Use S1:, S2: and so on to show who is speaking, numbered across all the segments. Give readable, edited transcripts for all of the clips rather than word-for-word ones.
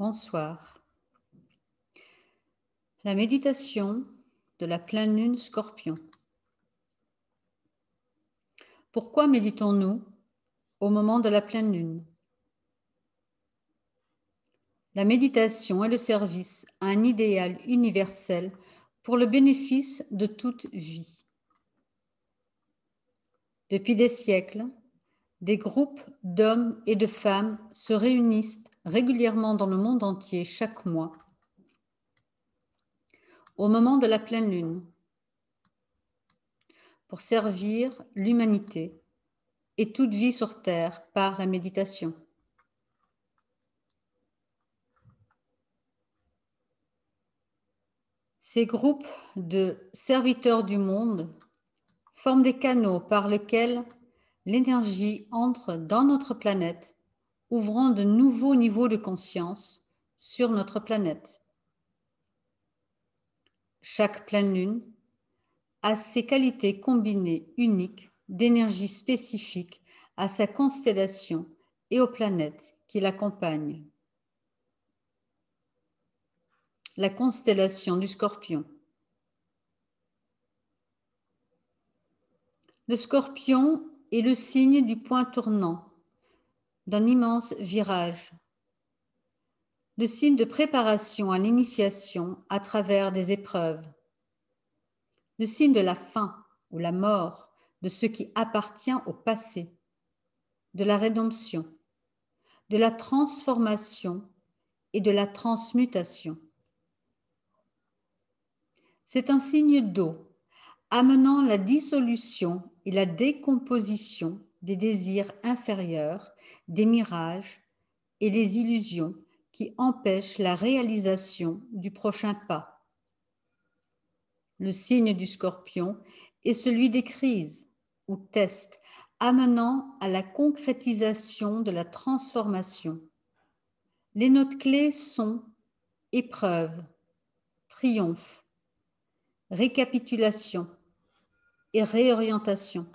S1: Bonsoir. La méditation de la pleine lune Scorpion. Pourquoi méditons-nous au moment de la pleine lune? La méditation est le service à un idéal universel pour le bénéfice de toute vie. Depuis des siècles, des groupes d'hommes et de femmes se réunissent régulièrement dans le monde entier chaque mois au moment de la pleine lune pour servir l'humanité et toute vie sur Terre par la méditation. Ces groupes de serviteurs du monde forment des canaux par lesquels l'énergie entre dans notre planète, ouvrant de nouveaux niveaux de conscience sur notre planète. Chaque pleine lune a ses qualités combinées uniques d'énergie spécifique à sa constellation et aux planètes qui l'accompagnent. La constellation du Scorpion. Le Scorpion est le signe du point tournant, d'un immense virage. Le signe de préparation à l'initiation à travers des épreuves. Le signe de la fin ou la mort de ce qui appartient au passé, de la rédemption, de la transformation et de la transmutation. C'est un signe d'eau, amenant la dissolution et la décomposition des désirs inférieurs, des mirages et des illusions qui empêchent la réalisation du prochain pas. Le signe du Scorpion est celui des crises ou tests, amenant à la concrétisation de la transformation. Les notes clés sont épreuve, triomphe, récapitulation et réorientation.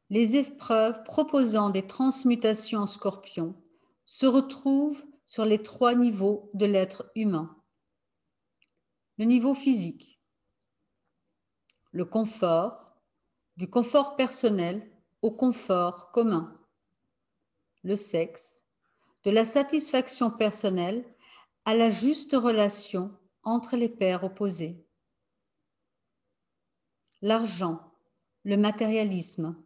S1: Les épreuves proposant des transmutations en Scorpion se retrouvent sur les 3 niveaux de l'être humain. Le niveau physique, le confort, du confort personnel au confort commun. Le sexe, de la satisfaction personnelle à la juste relation entre les paires opposés. L'argent, le matérialisme,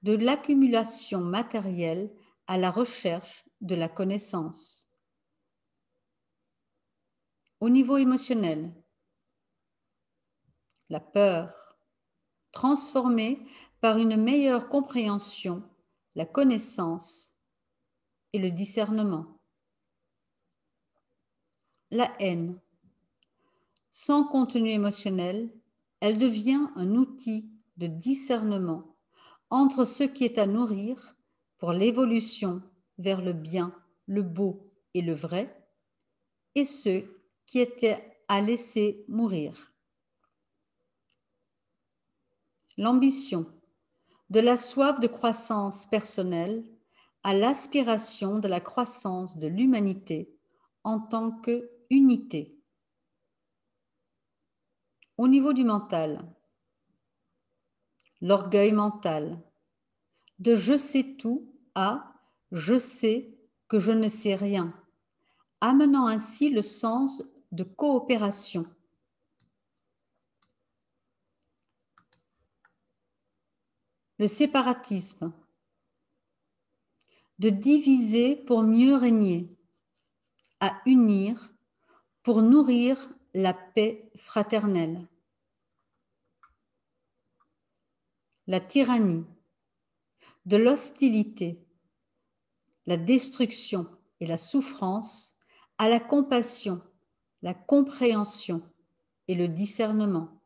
S1: de l'accumulation matérielle à la recherche de la connaissance. Au niveau émotionnel, la peur, transformée par une meilleure compréhension, la connaissance et le discernement. La haine, sans contenu émotionnel, elle devient un outil de discernement entre ce qui est à nourrir pour l'évolution vers le bien, le beau et le vrai, et ce qui était à laisser mourir. L'ambition, de la soif de croissance personnelle à l'aspiration de la croissance de l'humanité en tant qu'unité. Au niveau du mental, l'orgueil mental, de je sais tout à je sais que je ne sais rien, amenant ainsi le sens de coopération. Le séparatisme, de diviser pour mieux régner, à unir pour nourrir la paix fraternelle. La tyrannie, de l'hostilité, la destruction et la souffrance à la compassion, la compréhension et le discernement.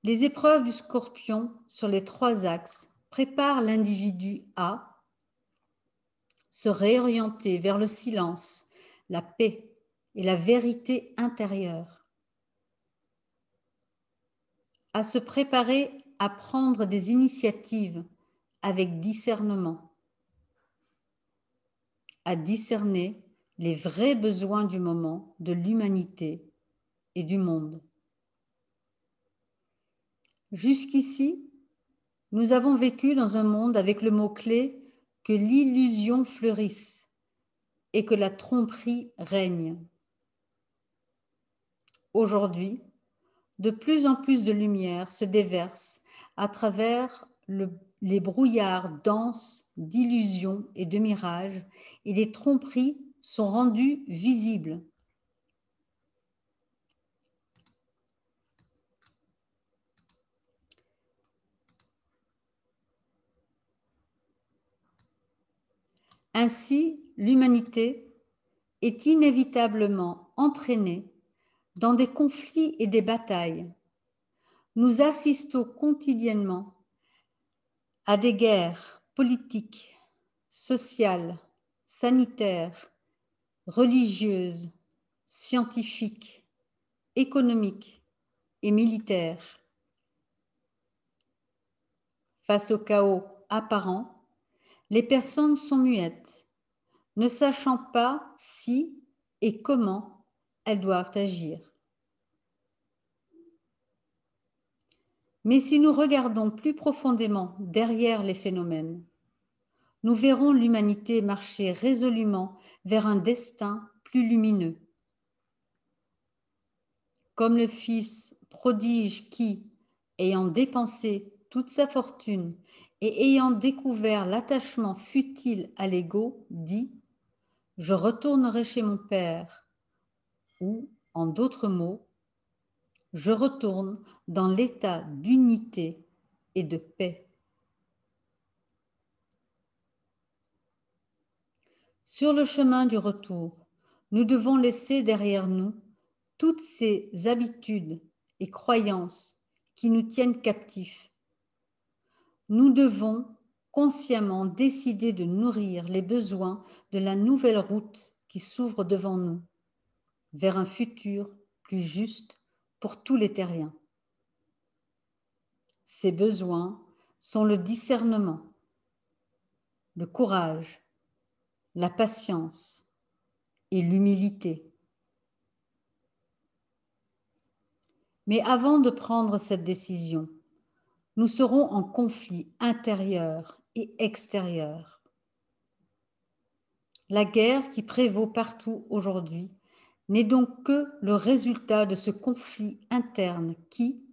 S1: Les épreuves du Scorpion sur les 3 axes préparent l'individu à se réorienter vers le silence, la paix et la vérité intérieure, à se préparer à prendre des initiatives avec discernement, à discerner les vrais besoins du moment de l'humanité et du monde. Jusqu'ici, nous avons vécu dans un monde avec le mot-clé que l'illusion fleurisse et que la tromperie règne. Aujourd'hui, de plus en plus de lumière se déverse à travers les brouillards denses d'illusions et de mirages, et les tromperies sont rendues visibles. Ainsi, l'humanité est inévitablement entraînée dans des conflits et des batailles. Nous assistons quotidiennement à des guerres politiques, sociales, sanitaires, religieuses, scientifiques, économiques et militaires. Face au chaos apparent, les personnes sont muettes, ne sachant pas si et comment elles doivent agir. Mais si nous regardons plus profondément derrière les phénomènes, nous verrons l'humanité marcher résolument vers un destin plus lumineux. Comme le fils prodige qui, ayant dépensé toute sa fortune et ayant découvert l'attachement futile à l'ego, dit « Je retournerai chez mon père » ou, en d'autres mots, « Je retourne dans l'état d'unité et de paix ». Sur le chemin du retour, nous devons laisser derrière nous toutes ces habitudes et croyances qui nous tiennent captifs. Nous devons consciemment décider de nourrir les besoins de la nouvelle route qui s'ouvre devant nous, vers un futur plus juste pour tous les terriens. Ces besoins sont le discernement, le courage, la patience et l'humilité. Mais avant de prendre cette décision, nous serons en conflit intérieur et extérieur. La guerre qui prévaut partout aujourd'hui n'est donc que le résultat de ce conflit interne qui,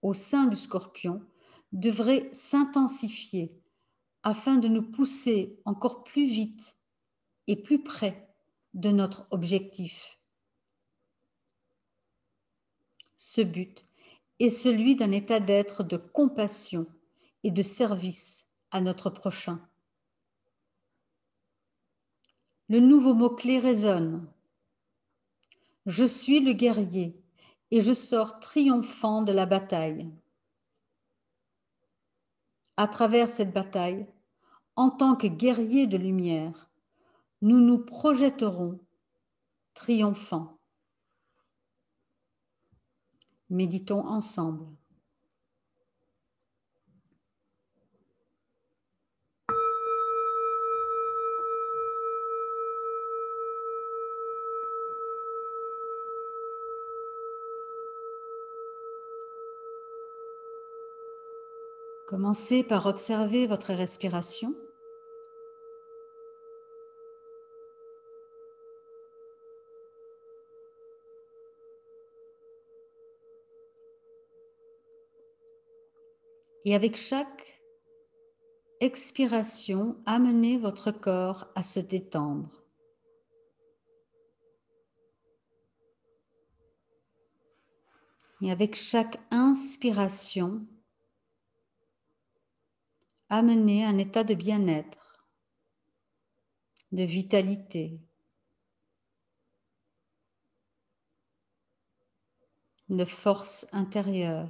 S1: au sein du Scorpion, devrait s'intensifier afin de nous pousser encore plus vite et plus près de notre objectif. Ce but est celui d'un état d'être de compassion et de service à notre prochain. Le nouveau mot-clé résonne. Je suis le guerrier et je sors triomphant de la bataille. À travers cette bataille, en tant que guerriers de lumière, nous nous projetterons triomphants. Méditons ensemble. Commencez par observer votre respiration. Et avec chaque expiration, amenez votre corps à se détendre. Et avec chaque inspiration, amenez un état de bien-être, de vitalité, de force intérieure.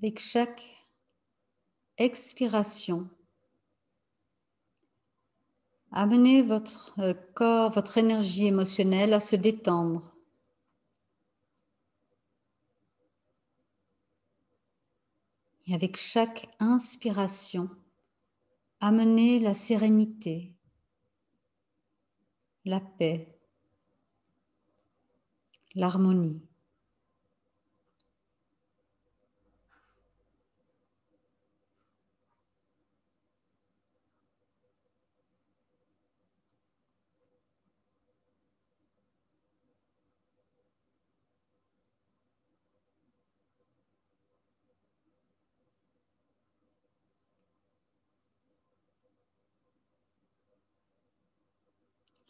S1: Avec chaque expiration, amenez votre corps, votre énergie émotionnelle à se détendre. Et avec chaque inspiration, amenez la sérénité, la paix, l'harmonie.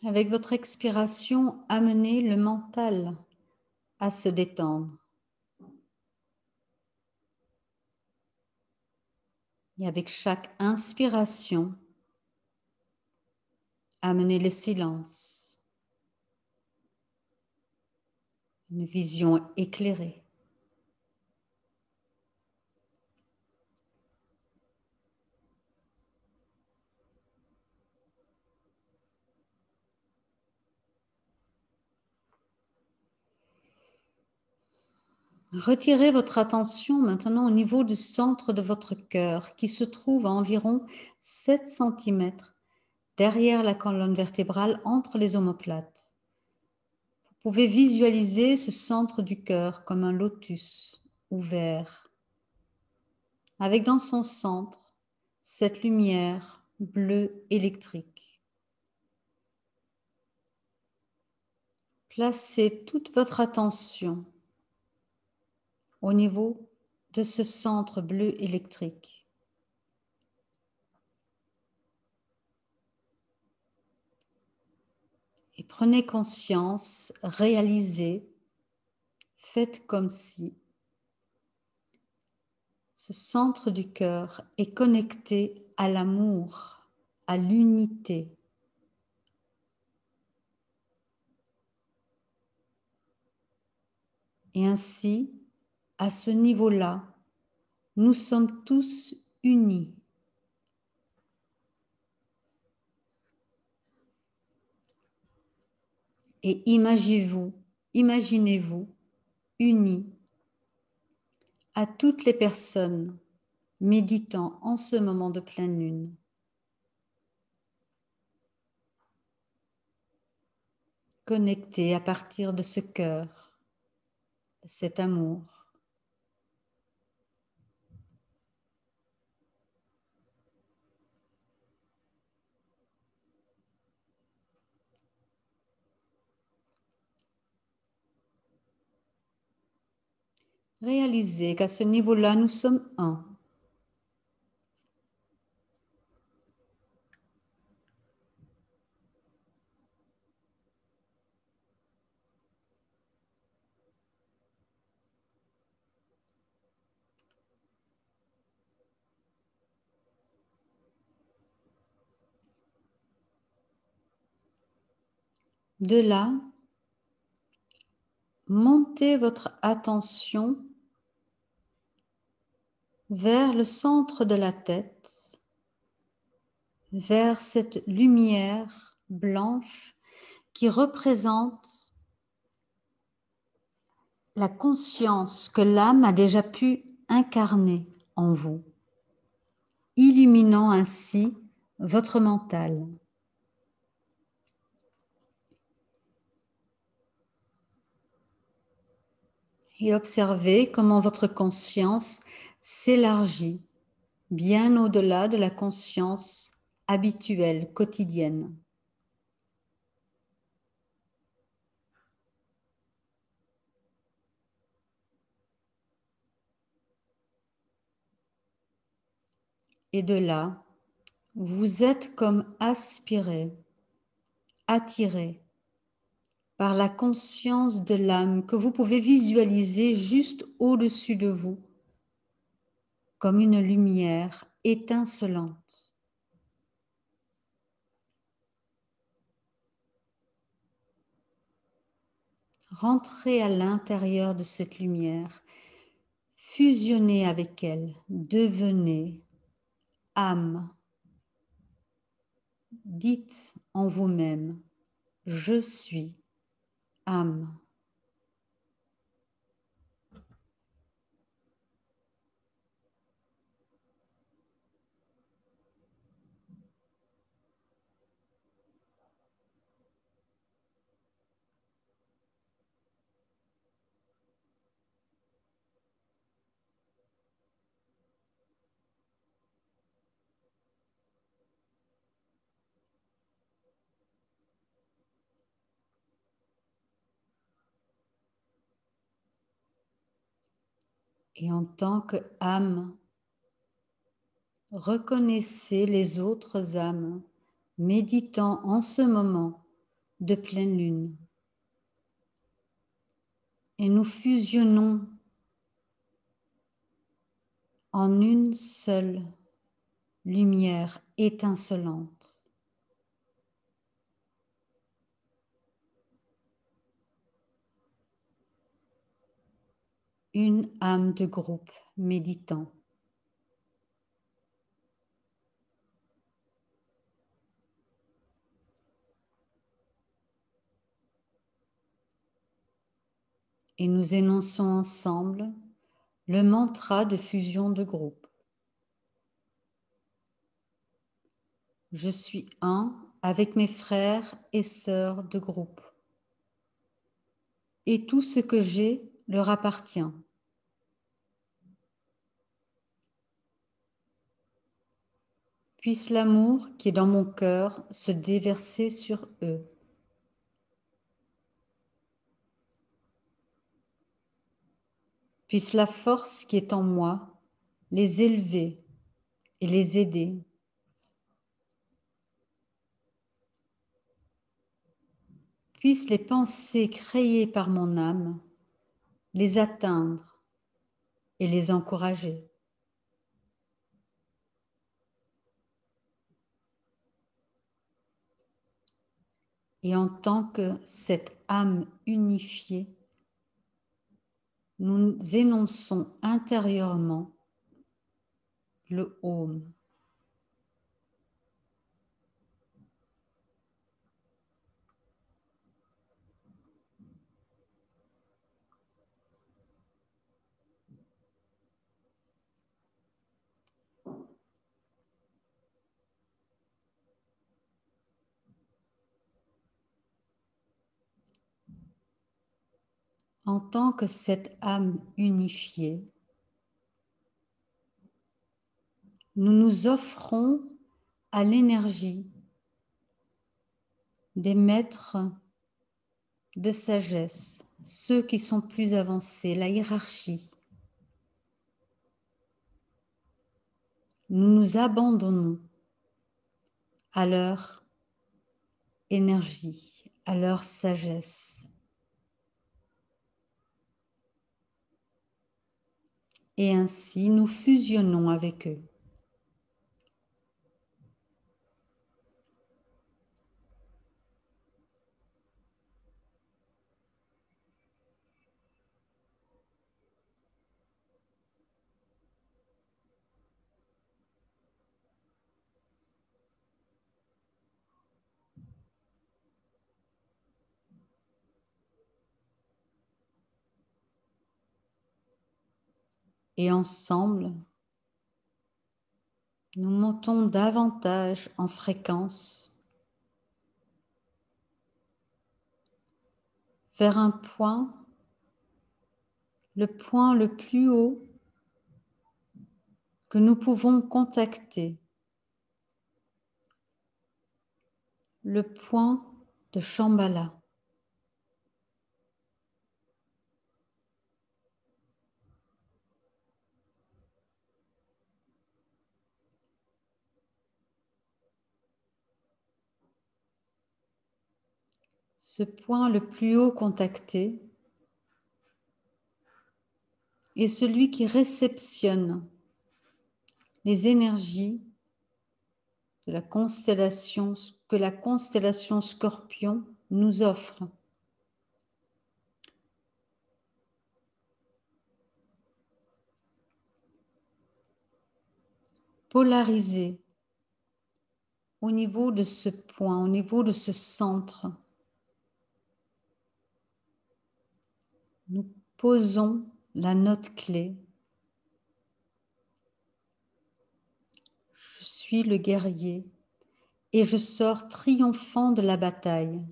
S1: Avec votre expiration, amenez le mental à se détendre. Et avec chaque inspiration, amenez le silence, une vision éclairée. Retirez votre attention maintenant au niveau du centre de votre cœur qui se trouve à environ 7 cm derrière la colonne vertébrale entre les omoplates. Vous pouvez visualiser ce centre du cœur comme un lotus ouvert, avec dans son centre cette lumière bleue électrique. Placez toute votre attention au niveau de ce centre bleu électrique. Et prenez conscience, réalisez, faites comme si ce centre du cœur est connecté à l'amour, à l'unité. Et ainsi, à ce niveau-là, nous sommes tous unis. Et imaginez-vous unis à toutes les personnes méditant en ce moment de pleine lune. Connectés à partir de ce cœur, de cet amour. Réalisez qu'à ce niveau-là, nous sommes un. De là, montez votre attention vers le centre de la tête, vers cette lumière blanche qui représente la conscience que l'âme a déjà pu incarner en vous, illuminant ainsi votre mental. Et observez comment votre conscience s'élargit bien au-delà de la conscience habituelle, quotidienne. Et de là, vous êtes comme aspiré, attiré par la conscience de l'âme que vous pouvez visualiser juste au-dessus de vous, comme une lumière étincelante. Rentrez à l'intérieur de cette lumière. Fusionnez avec elle, devenez âme. Dites en vous-même, je suis âme. Et en tant que âme, reconnaissez les autres âmes méditant en ce moment de pleine lune. Et nous fusionnons en une seule lumière étincelante. Une âme de groupe méditant. Et nous énonçons ensemble le mantra de fusion de groupe. Je suis un avec mes frères et sœurs de groupe. Et tout ce que j'ai leur appartient. Puisse l'amour qui est dans mon cœur se déverser sur eux. Puisse la force qui est en moi les élever et les aider. Puissent les pensées créées par mon âme les atteindre et les encourager. Et en tant que cette âme unifiée, nous énonçons intérieurement le Om. En tant que cette âme unifiée, nous nous offrons à l'énergie des maîtres de sagesse, ceux qui sont plus avancés, la hiérarchie. Nous nous abandonnons à leur énergie, à leur sagesse. Et ainsi, nous fusionnons avec eux. Et ensemble, nous montons davantage en fréquence vers un point, le point le plus haut que nous pouvons contacter, le point de Shambhala. Ce point le plus haut contacté est celui qui réceptionne les énergies de la constellation, que la constellation Scorpion nous offre. polarisé au niveau de ce point, au niveau de ce centre. Nous posons la note clé. Je suis le guerrier et je sors triomphant de la bataille.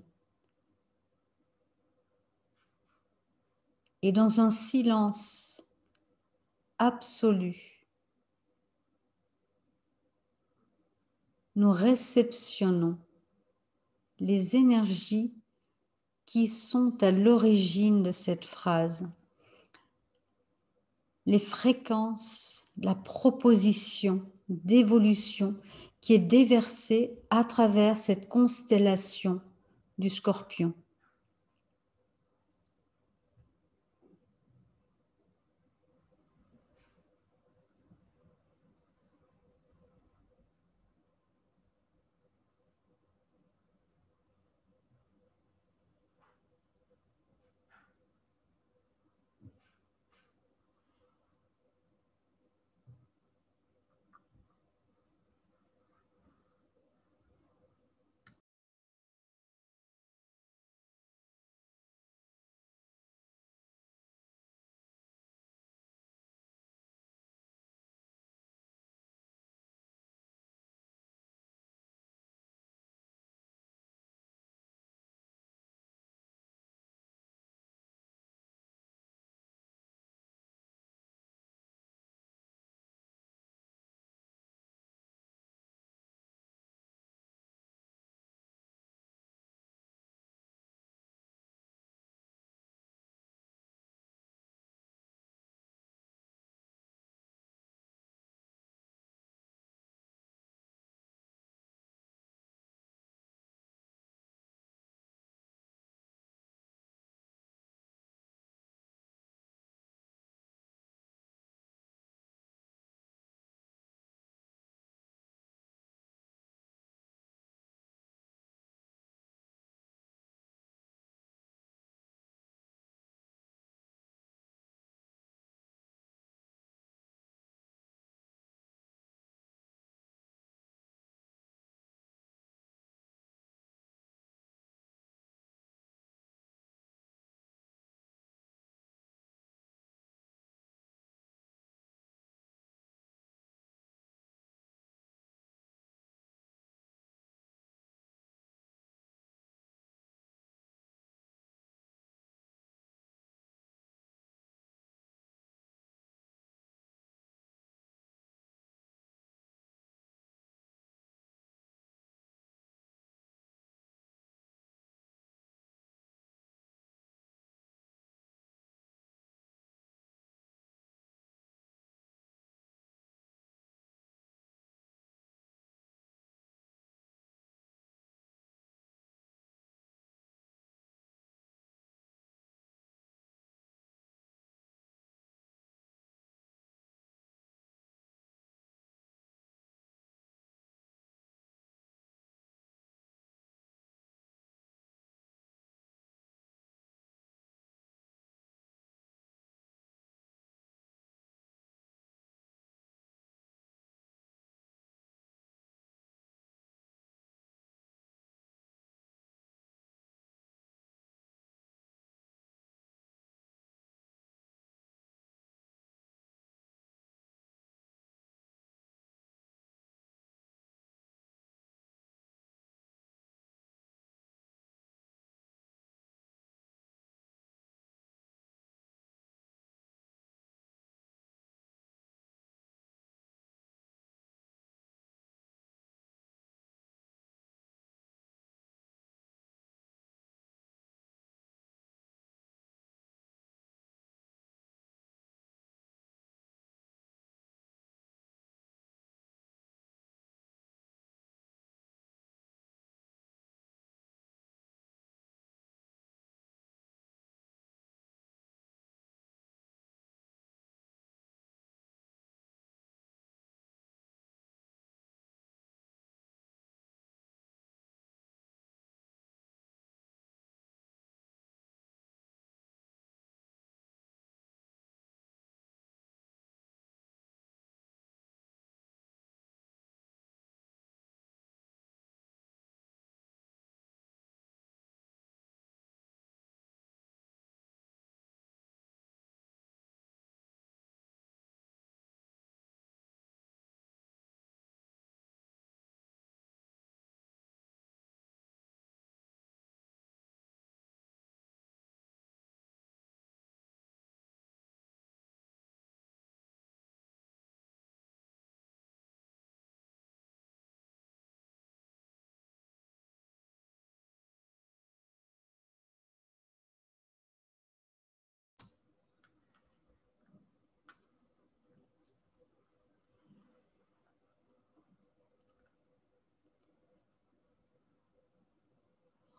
S1: Et dans un silence absolu, nous réceptionnons les énergies qui sont à l'origine de cette phrase, les fréquences, la proposition d'évolution qui est déversée à travers cette constellation du Scorpion.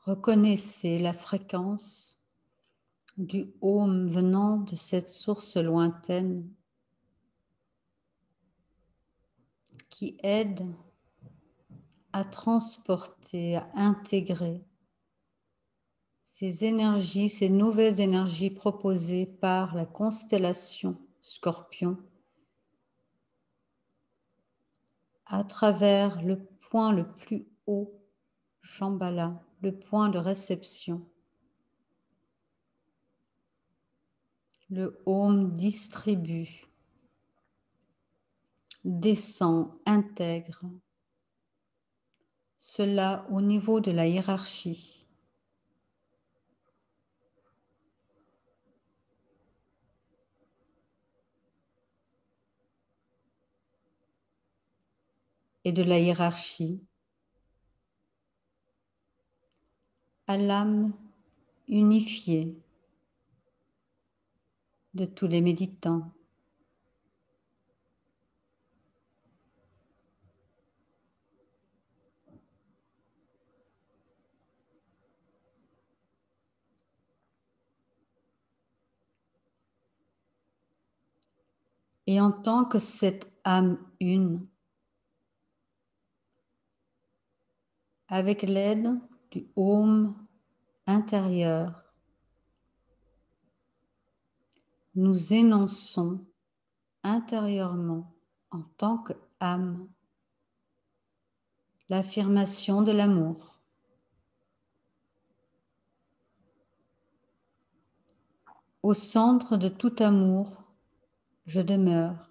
S1: Reconnaissez la fréquence du Om venant de cette source lointaine qui aide à transporter, à intégrer ces énergies, ces nouvelles énergies proposées par la constellation Scorpion à travers le point le plus haut, Shambhala, le point de réception. Le Om distribue, descend, intègre. Cela au niveau de la hiérarchie. Et de la hiérarchie à l'âme unifiée de tous les méditants. Et en tant que cette âme une, avec l'aide du Om intérieur, nous énonçons intérieurement, en tant qu'âme, l'affirmation de l'amour. Au centre de tout amour, je demeure.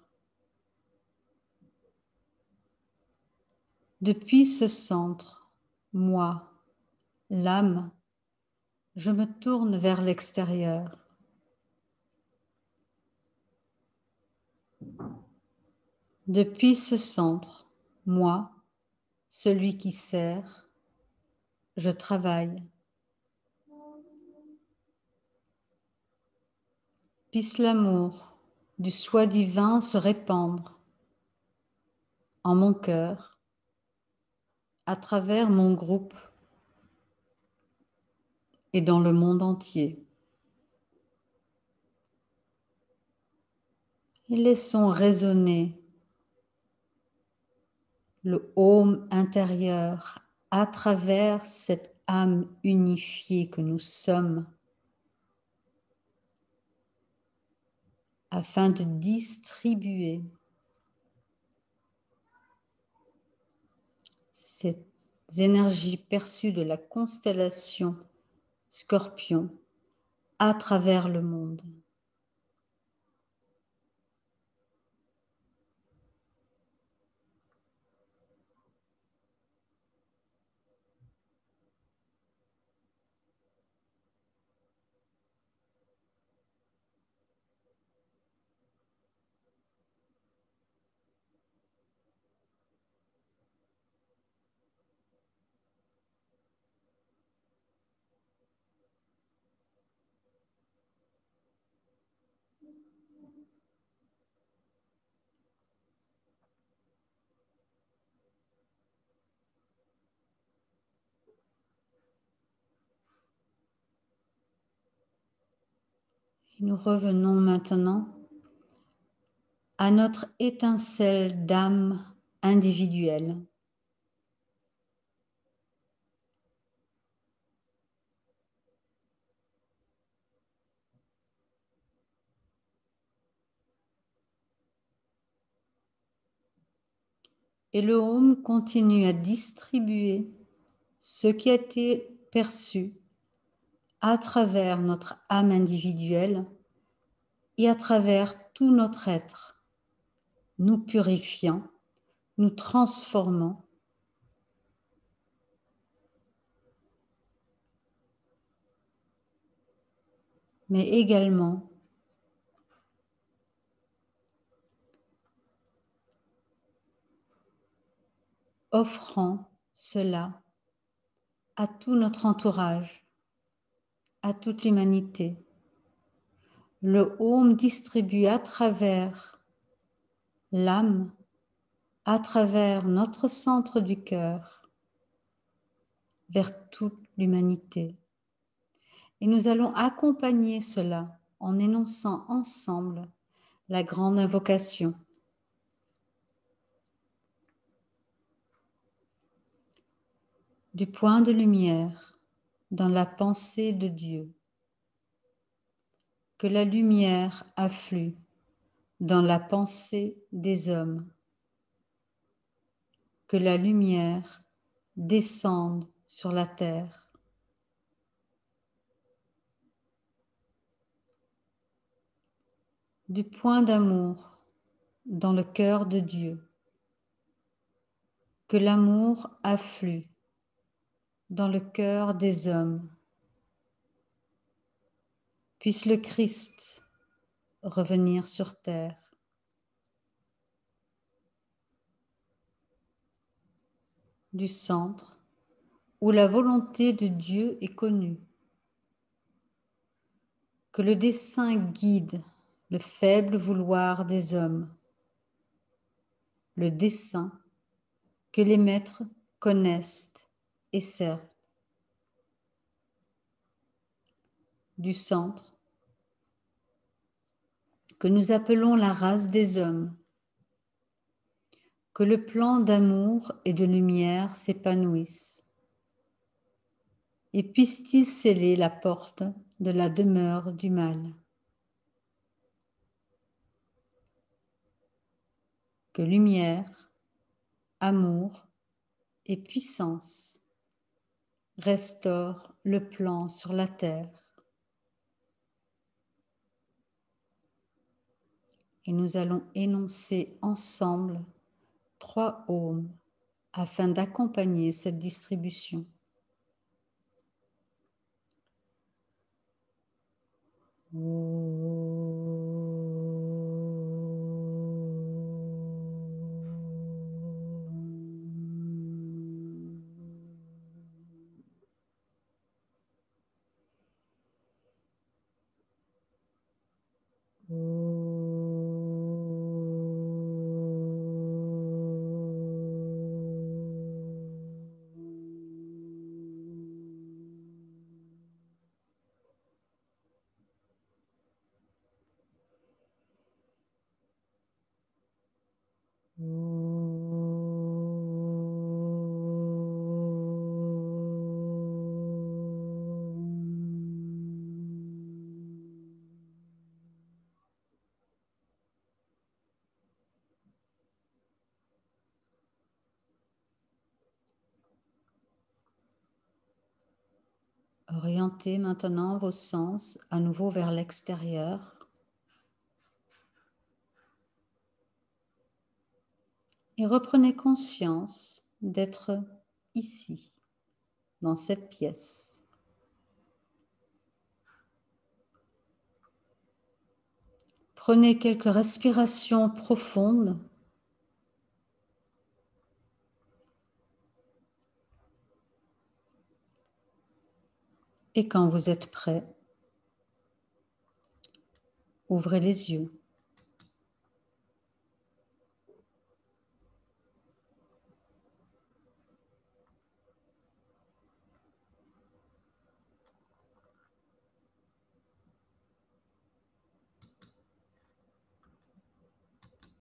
S1: Depuis ce centre, moi, l'âme, je me tourne vers l'extérieur. Depuis ce centre, moi, celui qui sert, je travaille. Puisse l'amour du soi divin se répandre en mon cœur, à travers mon groupe et dans le monde entier. Et laissons résonner le Om intérieur à travers cette âme unifiée que nous sommes, afin de distribuer ces énergies perçues de la constellation Scorpion à travers le monde. Nous revenons maintenant à notre étincelle d'âme individuelle. Et le Om continue à distribuer ce qui a été perçu à travers notre âme individuelle et à travers tout notre être, nous purifiant, nous transformant, mais également offrant cela à tout notre entourage, à toute l'humanité. Le Om distribue à travers l'âme, à travers notre centre du cœur, vers toute l'humanité. Et nous allons accompagner cela en énonçant ensemble la grande invocation. Du point de lumière dans la pensée de Dieu, que la lumière afflue dans la pensée des hommes, que la lumière descende sur la terre. Du point d'amour dans le cœur de Dieu, que l'amour afflue dans le cœur des hommes. Puisse le Christ revenir sur terre. Du centre où la volonté de Dieu est connue. Que le dessein guide le faible vouloir des hommes. Le dessein que les maîtres connaissent et servent. Du centre que nous appelons la race des hommes. Que le plan d'amour et de lumière s'épanouisse. Et puisse-t-il sceller la porte de la demeure du mal. Que lumière, amour et puissance restaurent le plan sur la terre. Et nous allons énoncer ensemble 3 ohms afin d'accompagner cette distribution. Orientez maintenant vos sens à nouveau vers l'extérieur. Et reprenez conscience d'être ici, dans cette pièce. Prenez quelques respirations profondes. Et quand vous êtes prêt, ouvrez les yeux.